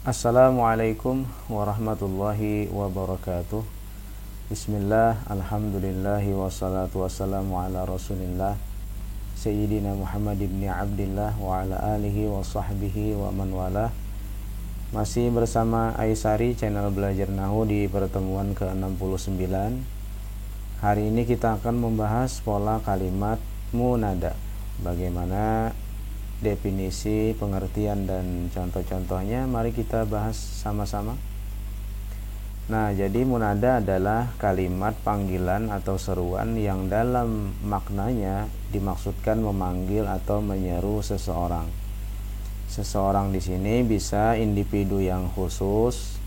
Assalamualaikum warahmatullahi wabarakatuh. Bismillah, alhamdulillahi wassalatu wassalamu ala rasulillah Sayyidina Muhammad ibn Abdillah wa ala alihi wa sahbihi wa man walah. Masih bersama Aisari, channel belajar Nahu di pertemuan ke-69. Hari ini kita akan membahas pola kalimat munada. Bagaimana definisi, pengertian, dan contoh-contohnya, mari kita bahas sama-sama. Nah, jadi munada adalah kalimat panggilan atau seruan yang dalam maknanya dimaksudkan memanggil atau menyeru seseorang. Seseorang di sini bisa individu yang khusus,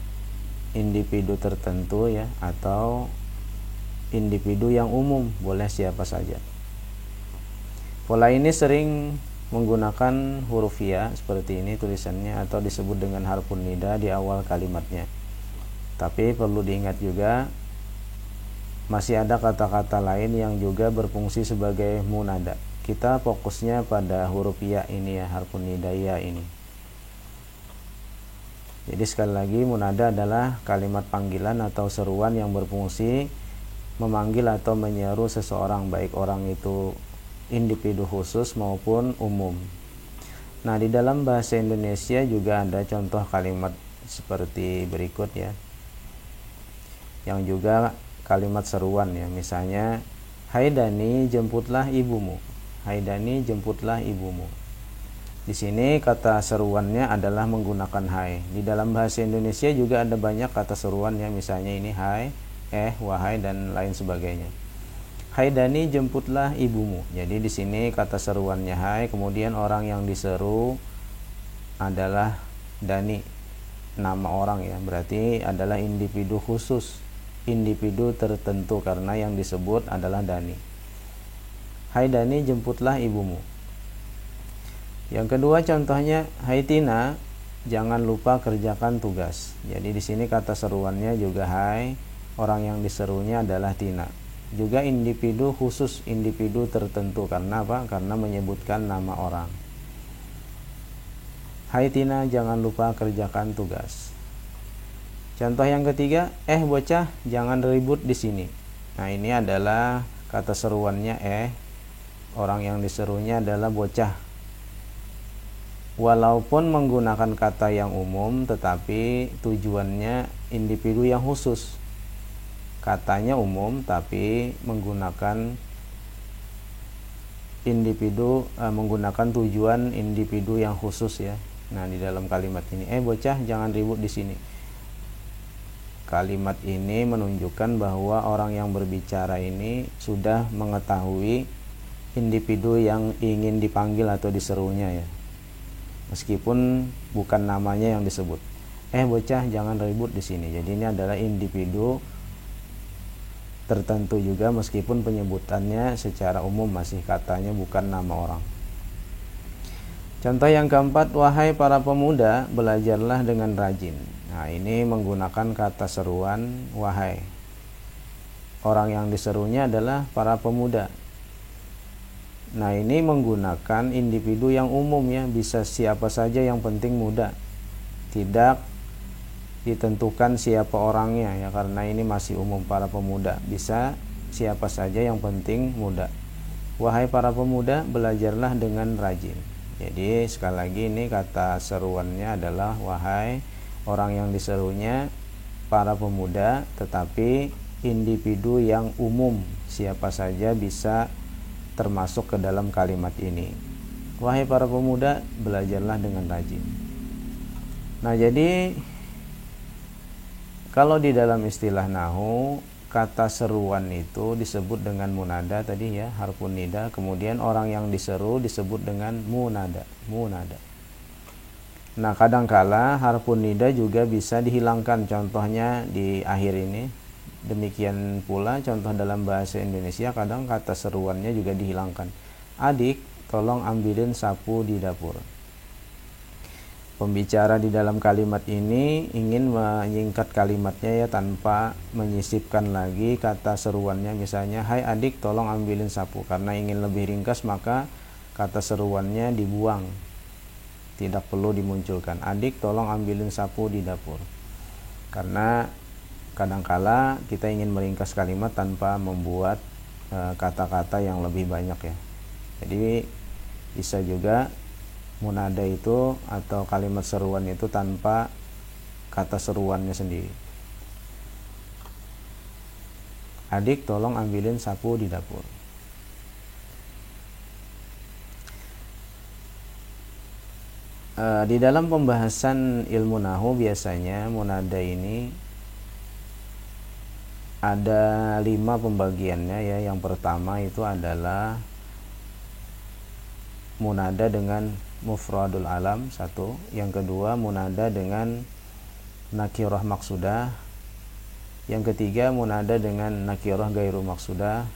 individu tertentu ya, atau individu yang umum, boleh siapa saja. Pola ini sering menggunakan huruf ya seperti ini tulisannya, atau disebut dengan harfun nida di awal kalimatnya. Tapi perlu diingat juga masih ada kata-kata lain yang juga berfungsi sebagai munada. Kita fokusnya pada huruf ya ini ya, harfun nida ya ini. Jadi sekali lagi, munada adalah kalimat panggilan atau seruan yang berfungsi memanggil atau menyeru seseorang, baik orang itu individu khusus maupun umum. Nah, di dalam bahasa Indonesia juga ada contoh kalimat seperti berikut ya, yang juga kalimat seruan ya. Misalnya, hai Dani, jemputlah ibumu. Hai Dani, jemputlah ibumu. Di sini kata seruannya adalah menggunakan hai. Di dalam bahasa Indonesia juga ada banyak kata seruan ya, misalnya ini hai, wahai, dan lain sebagainya. Hai Dani, jemputlah ibumu. Jadi di sini kata seruannya hai, kemudian orang yang diseru adalah Dani, nama orang ya. Berarti adalah individu khusus, individu tertentu, karena yang disebut adalah Dani. Hai Dani, jemputlah ibumu. Yang kedua contohnya, hai Tina, jangan lupa kerjakan tugas. Jadi di sini kata seruannya juga hai, orang yang diserunya adalah Tina. Juga individu khusus, individu tertentu, karena apa? Karena menyebutkan nama orang. Hai Tina, jangan lupa kerjakan tugas. Contoh yang ketiga, bocah, jangan ribut di sini. Nah, ini adalah kata seruannya orang yang diserunya adalah bocah. Walaupun menggunakan kata yang umum, tetapi tujuannya individu yang khusus. Katanya umum tapi menggunakan individu, menggunakan tujuan individu yang khusus ya. Nah, di dalam kalimat ini, bocah, jangan ribut di sini. Kalimat ini menunjukkan bahwa orang yang berbicara ini sudah mengetahui individu yang ingin dipanggil atau diserunya ya, meskipun bukan namanya yang disebut. Bocah, jangan ribut di sini. Jadi ini adalah individu tertentu juga, meskipun penyebutannya secara umum, masih katanya bukan nama orang. Contoh yang keempat, wahai para pemuda, belajarlah dengan rajin. Nah, ini menggunakan kata seruan wahai. Orang yang diserunya adalah para pemuda. Nah, ini menggunakan individu yang umum ya, bisa siapa saja yang penting muda. Tidak ditentukan siapa orangnya ya, karena ini masih umum, para pemuda, bisa siapa saja yang penting muda. Wahai para pemuda, belajarlah dengan rajin. Jadi sekali lagi, ini kata seruannya adalah wahai, orang yang diserunya para pemuda, tetapi individu yang umum, siapa saja bisa termasuk ke dalam kalimat ini. Wahai para pemuda, belajarlah dengan rajin. Nah, jadi kalau di dalam istilah Nahu, kata seruan itu disebut dengan munada tadi ya, harfun nida. Kemudian orang yang diseru disebut dengan munada. Nah, kadangkala harfun nida juga bisa dihilangkan, contohnya di akhir ini. Demikian pula contoh dalam bahasa Indonesia, kadang kata seruannya juga dihilangkan. Adik, tolong ambilin sapu di dapur. Pembicara di dalam kalimat ini ingin menyingkat kalimatnya ya, tanpa menyisipkan lagi kata seruannya. Misalnya, hai adik, tolong ambilin sapu. Karena ingin lebih ringkas, maka kata seruannya dibuang. tidak perlu dimunculkan. Adik tolong ambilin sapu di dapur. Karena kadangkala kita ingin meringkas kalimat tanpa membuat kata-kata yang lebih banyak ya. Jadi bisa juga munada itu atau kalimat seruan itu tanpa kata seruannya sendiri. Adik tolong ambilin sapu di dapur. Di dalam pembahasan ilmu nahu biasanya munada ini ada 5 pembagiannya ya. Yang pertama itu adalah munada dengan mufradul alam, 1. Yang kedua munada dengan nakirah maksudah. Yang ketiga munada dengan nakirah gairu maksudah.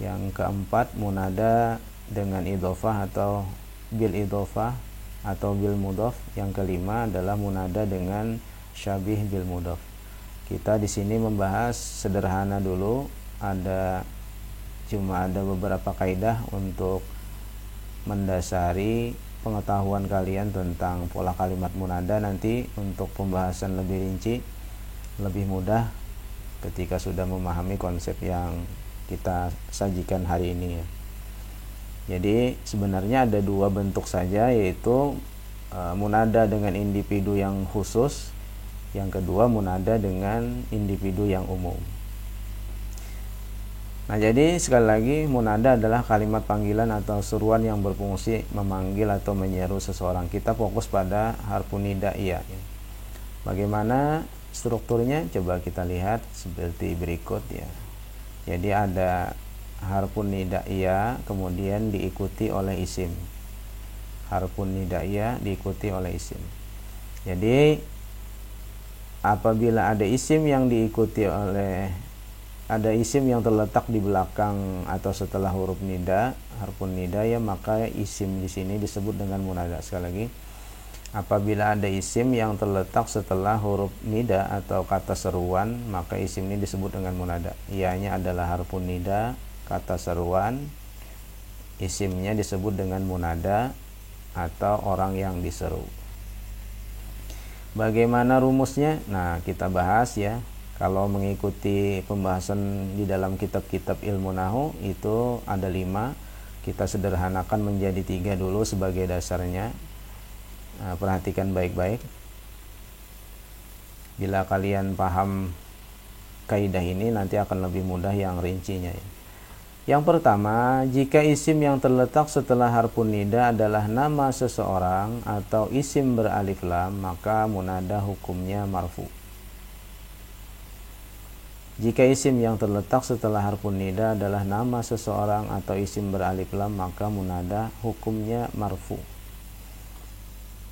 Yang keempat munada dengan idhofah atau bil idhofah atau bil mudhaf. Yang kelima adalah munada dengan syabih bil mudhaf. Kita di sini membahas sederhana dulu, cuma ada beberapa kaidah untuk mendasari pengetahuan kalian tentang pola kalimat munada. Nanti untuk pembahasan lebih rinci, lebih mudah ketika sudah memahami konsep yang kita sajikan hari ini ya. Jadi sebenarnya ada 2 bentuk saja, yaitu munada dengan individu yang khusus, yang kedua munada dengan individu yang umum. Nah, jadi sekali lagi munada adalah kalimat panggilan atau seruan yang berfungsi memanggil atau menyeru seseorang. Kita fokus pada harfun nidaiyah. Bagaimana strukturnya? Coba kita lihat seperti berikut ya. Jadi ada harfun nidaiyah kemudian diikuti oleh isim. Harfun nidaiyah diikuti oleh isim. Jadi apabila ada isim yang terletak di belakang atau setelah huruf nida, harfun nida ya, maka isim di sini disebut dengan munada. Sekali lagi, apabila ada isim yang terletak setelah huruf nida atau kata seruan, maka isim ini disebut dengan munada. Ianya adalah harfun nida, kata seruan, isimnya disebut dengan munada atau orang yang diseru. Bagaimana rumusnya? Nah, kita bahas ya. Kalau mengikuti pembahasan di dalam kitab-kitab ilmu nahu itu ada 5. Kita sederhanakan menjadi 3 dulu sebagai dasarnya. Nah, perhatikan baik-baik. Bila kalian paham kaidah ini, nanti akan lebih mudah yang rincinya ya. Yang pertama, jika isim yang terletak setelah harfun nida adalah nama seseorang atau isim beralif lam, maka munada hukumnya marfu. Jika isim yang terletak setelah harfun nida adalah nama seseorang atau isim beralif lam, maka munada hukumnya marfu.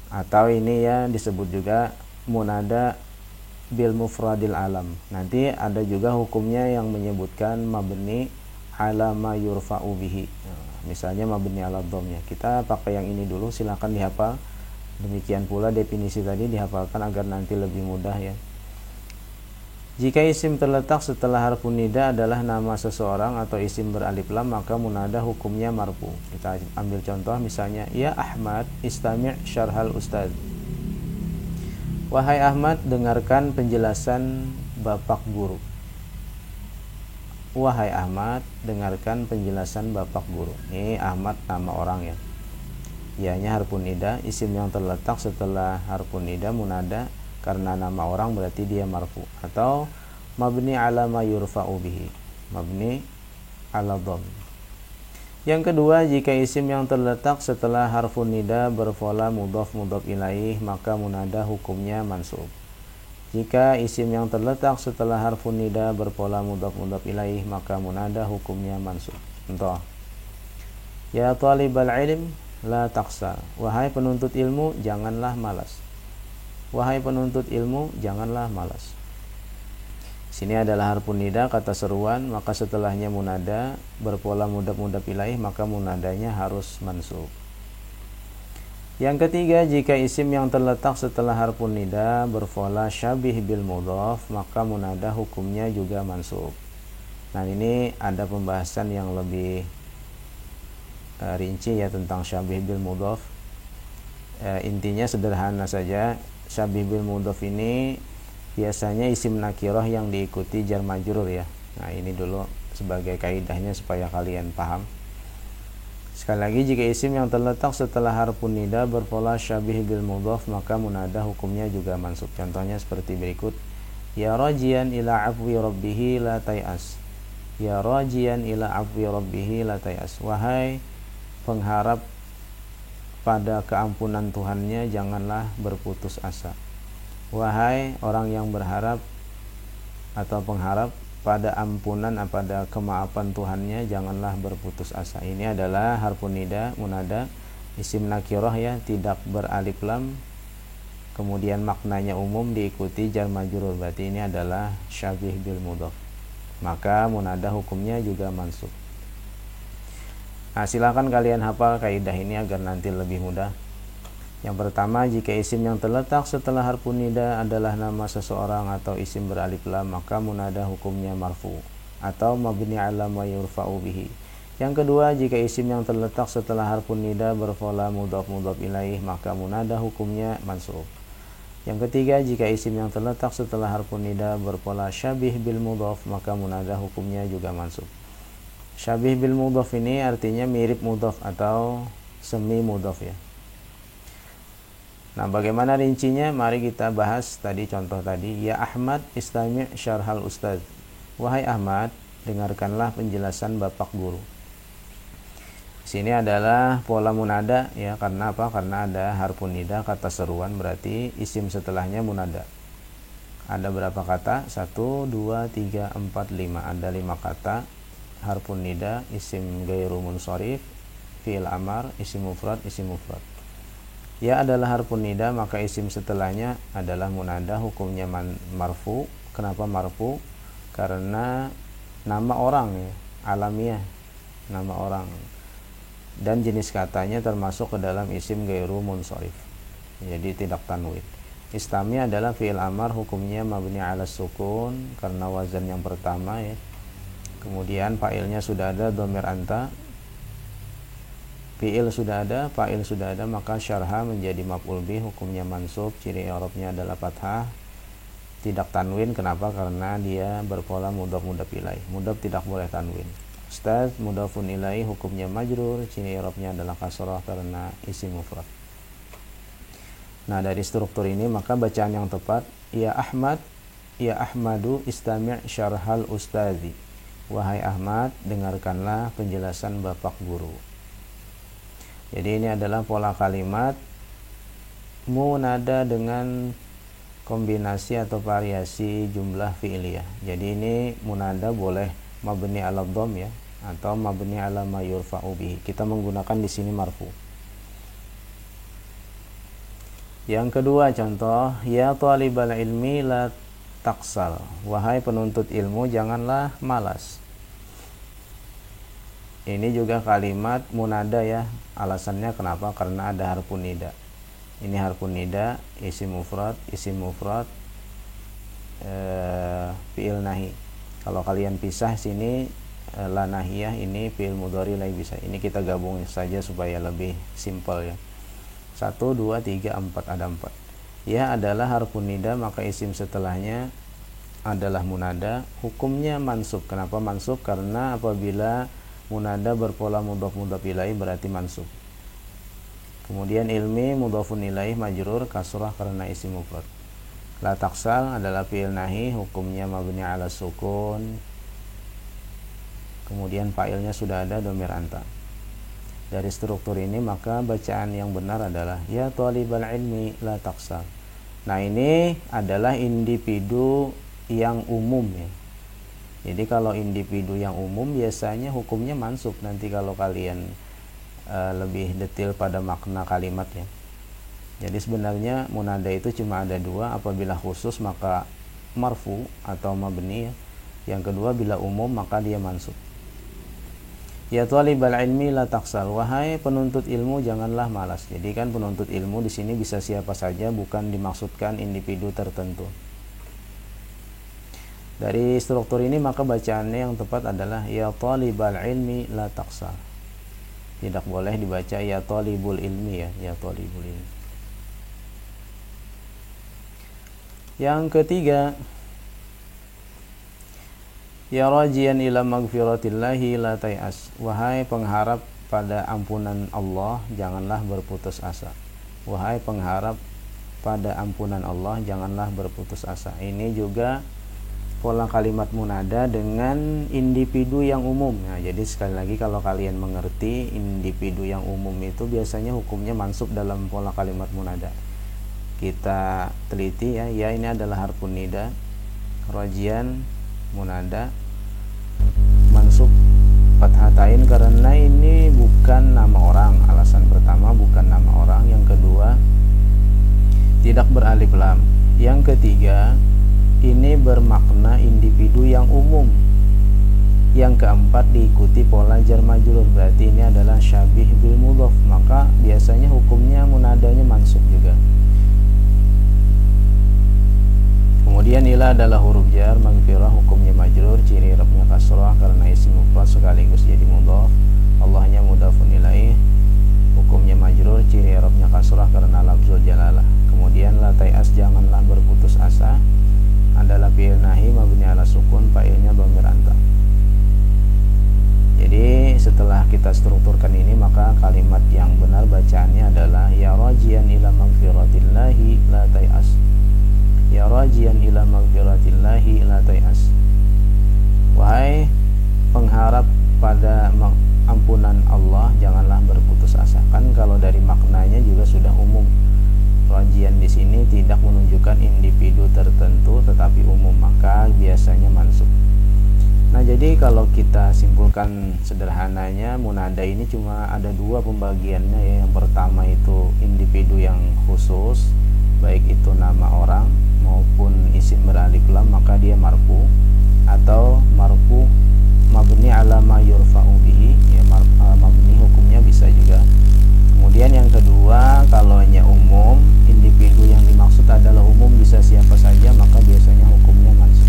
Atau ini ya disebut juga munada bil mufradil alam. Nanti ada juga hukumnya yang menyebutkan mabni ala ma yurfa'u bihi. Misalnya mabni ala dhamnya. Kita pakai yang ini dulu, silakan dihafal. Demikian pula definisi tadi dihafalkan agar nanti lebih mudah ya. Jika isim terletak setelah harfun nida adalah nama seseorang atau isim beralif lam, maka munada hukumnya marfu. Kita ambil contoh misalnya, ya Ahmad istami' syarhal ustaz. Wahai Ahmad, dengarkan penjelasan bapak guru. Wahai Ahmad, dengarkan penjelasan bapak guru. Ini Ahmad nama orang ya. Ianya harfun nida, isim yang terletak setelah harfun nida munada karena nama orang berarti dia marfu. Atau mabni ala ma yurfa'u bihi, mabni ala dhamm. Yang kedua, jika isim yang terletak setelah harfun nida berpola mudhaf mudhaf ilaih, maka munada hukumnya mansub. Jika isim yang terletak setelah harfun nida berpola mudhaf mudhaf ilaih, maka munada hukumnya mansub. Contoh, ya talibal ilm la taqsa. Wahai penuntut ilmu, janganlah malas. Wahai penuntut ilmu, janganlah malas. Sini adalah harfun nida, kata seruan, maka setelahnya munada berpola mudhaf mudhaf ilaih, maka munadanya harus mansub. Yang ketiga, jika isim yang terletak setelah harfun nida berpola syabih bil mudhaf, maka munada hukumnya juga mansub. Nah, ini ada pembahasan yang lebih rinci ya tentang syabih bil mudhaf. Intinya sederhana saja, syabih bil mudhaf ini biasanya isim nakirah yang diikuti jar majrur ya. Nah, ini dulu sebagai kaidahnya supaya kalian paham. Sekali lagi, jika isim yang terletak setelah harfun nida berpola syabih bil mudhaf, maka munada hukumnya juga mansub. Contohnya seperti berikut: ya rajian ila afwi rabbih la tayas. Ya rajian ila afwi rabbih la tayas. Wahai pengharap pada keampunan Tuhannya, janganlah berputus asa. Wahai orang yang berharap atau pengharap pada ampunan, pada kemaafan Tuhannya, janganlah berputus asa. Ini adalah harfun nida munada isim nakirah ya, tidak beralif lam, kemudian maknanya umum diikuti jar majrur. Berarti ini adalah syabih bil mudhaf, maka munada hukumnya juga mansub. Nah, silakan kalian hafal kaidah ini agar nanti lebih mudah. Yang pertama, jika isim yang terletak setelah harfun nida adalah nama seseorang atau isim beralif lam, maka munada hukumnya marfu atau mabni ala ma yurfa'u bihi. Yang kedua, jika isim yang terletak setelah harfun nida berpola mudhaf mudhaf ilaih, maka munada hukumnya mansub. Yang ketiga, jika isim yang terletak setelah harfun nida berpola syabih bil mudhaf, maka munada hukumnya juga mansub. Syabih bil mudhaf ini artinya mirip mudhaf atau semi mudhaf ya. Nah, bagaimana rincinya? Mari kita bahas tadi contoh tadi. Ya Ahmad istami' syarhal ustaz. Wahai Ahmad, dengarkanlah penjelasan bapak guru. Sini adalah pola munada ya, karena apa? Karena ada harfun nida, kata seruan, berarti isim setelahnya munada. Ada berapa kata? 1, 2, 3, 4, 5. Ada 5 kata. Harfun nida, isim ghairu munsharif, fi'il amar, isim mufrad, isim mufrad. Ya adalah harfun nida, maka isim setelahnya adalah munada, hukumnya marfu. Kenapa marfu? Karena nama orang ya, alamiah, nama orang, dan jenis katanya termasuk ke dalam isim ghairu munsharif, jadi tidak tanwin. Istami adalah fi'il amar, hukumnya mabni ala sukun karena wazan yang pertama ya. Kemudian fa'ilnya sudah ada, dhamir anta. Fi'il sudah ada, fa'il sudah ada, maka syarha menjadi maf'ul bih, hukumnya mansub, ciri i'rabnya adalah fathah, tidak tanwin. Kenapa? Karena dia berpola mudhaf mudhaf ilaih. Mudhaf tidak boleh tanwin. Ustaz mudhafun ilaih, hukumnya majrur, ciri i'rabnya adalah kasrah karena isim mufrad. Nah, dari struktur ini maka bacaan yang tepat, ya Ahmad, ya Ahmadu istami' syarhal ustazi. Wahai Ahmad, dengarkanlah penjelasan bapak guru. Jadi ini adalah pola kalimat munada dengan kombinasi atau variasi jumlah fi'liyah. Jadi ini munada boleh mabni ala dhamm ya, atau mabni ala ma yurfa'u bihi. Kita menggunakan di sini marfu. Yang kedua contoh, ya talibal ilmi la taksal. Wahai penuntut ilmu, janganlah malas. Ini juga kalimat munada ya. Alasannya kenapa? Karena ada harfun nida. Ini harfun nida, isim mufrad, fi'il nahi. Kalau kalian pisah sini la nahiyah, ini fi'il mudhari lagi bisa. Ini kita gabungin saja supaya lebih simpel ya. 1, 2, 3, 4, ada 4. Ya adalah harfun nida, maka isim setelahnya adalah munada, hukumnya mansub. Kenapa mansub? Karena apabila munada berpola mudhaf mudhaf ilaih berarti mansub. Kemudian ilmi mudhafun ilaih majrur, kasrah karena isim mufrad. La taksal adalah fi'il nahi, hukumnya mabni ala sukun. Kemudian fa'ilnya sudah ada, dhamir anta. Dari struktur ini maka bacaan yang benar adalah ya talibal ilmi la taksal. Nah, ini adalah individu yang umum ya. Jadi kalau individu yang umum biasanya hukumnya mansub. Nanti kalau kalian lebih detail pada makna kalimatnya. Jadi sebenarnya munada itu cuma ada 2. Apabila khusus maka marfu atau mabni ya. Yang kedua bila umum maka dia mansub. Ya talibal ilmi la taksal. Wahai penuntut ilmu, janganlah malas. Jadi kan penuntut ilmu di sini bisa siapa saja, bukan dimaksudkan individu tertentu. Dari struktur ini maka bacaannya yang tepat adalah ya talibal ilmi la taksal. Tidak boleh dibaca ya talibul ilmi ya, ya talibul ilmi. Yang ketiga, ya rajian ila magfiratillahi la tay'as. Wahai pengharap pada ampunan Allah, janganlah berputus asa. Wahai pengharap pada ampunan Allah, janganlah berputus asa. Ini juga pola kalimat munada dengan individu yang umum. Nah, jadi sekali lagi kalau kalian mengerti individu yang umum itu biasanya hukumnya mansub dalam pola kalimat munada. Kita teliti ya, ya ini adalah harfun nida, rajian munada mansub fathatain karena ini bukan nama orang. Alasan pertama bukan nama orang, yang kedua tidak beralif lam, yang ketiga ini bermakna individu yang umum, yang keempat diikuti pola jar majrur, berarti ini adalah syabih bil mudhaf, maka biasanya hukumnya munadanya mansub juga. Kemudian ila adalah huruf jar, magfirah hukumnya majrur, ciri i'rabnya kasrah karena isim mufrad sekaligus jadi mudhaf. Allahnya mudhafun ilaih, hukumnya majrur, ciri i'rabnya kasrah karena lafzul jalalah. Kemudian la tay'as, janganlah berputus asa, adalah fi'il nahi mabni ala sukun, fa'ilnya dhamir anta. Jadi setelah kita strukturkan ini, maka kalimat yang benar bacaannya adalah ya rajian ila magfiratillahi la tay'as. Ya rajian ila magfiratillahi la tay'as. Wahai pengharap pada ampunan Allah, janganlah berputus asa. Kan kalau dari maknanya juga sudah umum. Rajian di sini tidak menunjukkan individu tertentu tetapi umum, maka biasanya mansub. Nah, jadi kalau kita simpulkan sederhananya, munada ini cuma ada dua pembagiannya ya. Yang pertama itu individu yang khusus, baik itu nama orang maupun isim beralif lam, maka dia marfu, atau marfu mabni ala ma yurfa'u bihi, ya mabni hukumnya bisa juga. Kemudian yang kedua, kalau hanya umum, individu yang dimaksud adalah umum bisa siapa saja, maka biasanya hukumnya mansub.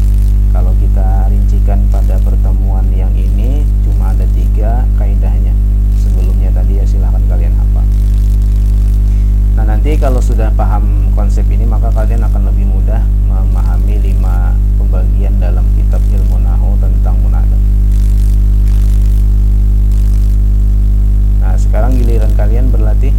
Kalau kita rincikan pada pertemuan yang ini cuma ada 3 kaidahnya. Sebelumnya tadi ya silahkan kalian hafal. Nah, nanti kalau sudah paham konsep ini, maka kalian akan lebih mudah memahami 5 pembagian dalam kitab ilmu nahwu tentang munada. Nah, sekarang giliran kalian berlatih